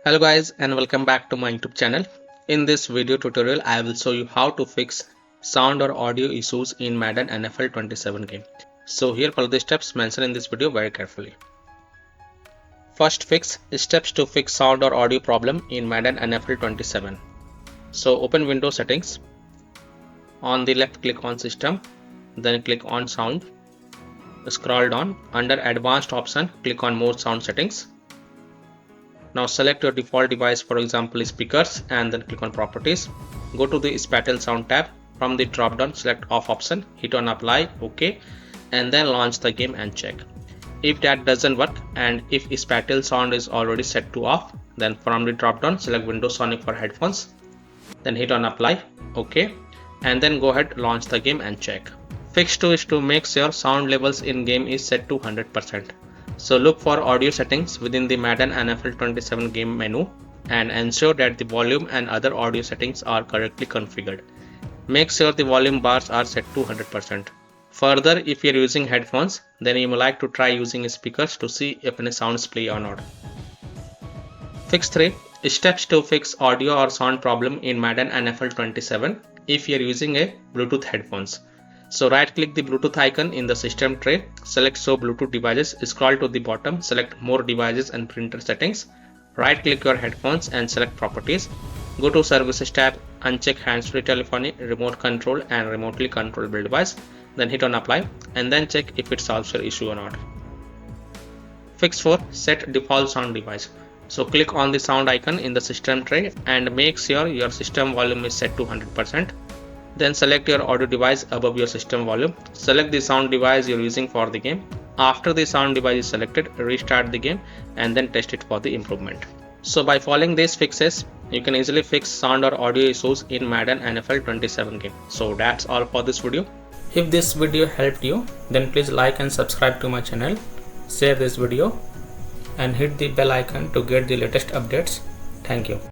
Hello guys and welcome back to my YouTube channel. In this video tutorial I will show you how to fix sound or audio issues in Madden NFL 27 game. So here follow the steps mentioned in this video very carefully. First, fix steps to fix sound or audio problem in Madden NFL 27. So open Windows settings. On the left click on system, then click on sound. Scroll down, under advanced option click on more sound settings. Now select your default device, for example speakers, and then click on properties. Go to the spatial sound tab. From the drop down select off option, hit on apply, OK, and then launch the game and check. If that doesn't work and if spatial sound is already set to off, then from the drop down select Windows Sonic for headphones, then hit on apply, OK, and then go ahead launch the game and check. Fix 2 is to make sure sound levels in game is set to 100%. So look for audio settings within the Madden NFL 27 game menu and ensure that the volume and other audio settings are correctly configured. Make sure the volume bars are set to 100%. Further, if you are using headphones, then you may like to try using speakers to see if any sounds play or not. Fix 3. Steps to fix audio or sound problem in Madden NFL 27 if you are using a Bluetooth headphones. So right click the Bluetooth icon in the system tray, select show Bluetooth devices, scroll to the bottom, select more devices and printer settings, right click your headphones and select properties, go to services tab, uncheck hands-free telephony, remote control and remotely controllable device, then hit on apply and then check if it solves your issue or not. Fix 4. Set default sound device. So click on the sound icon in the system tray and make sure your system volume is set to 100%. Then select your audio device above your system volume. Select the sound device you're using for the game. After the sound device is selected, restart the game and then test it for the improvement. So by following these fixes, you can easily fix sound or audio issues in Madden NFL 27 game. So that's all for this video. If this video helped you, then please like and subscribe to my channel, share this video and hit the bell icon to get the latest updates. Thank you.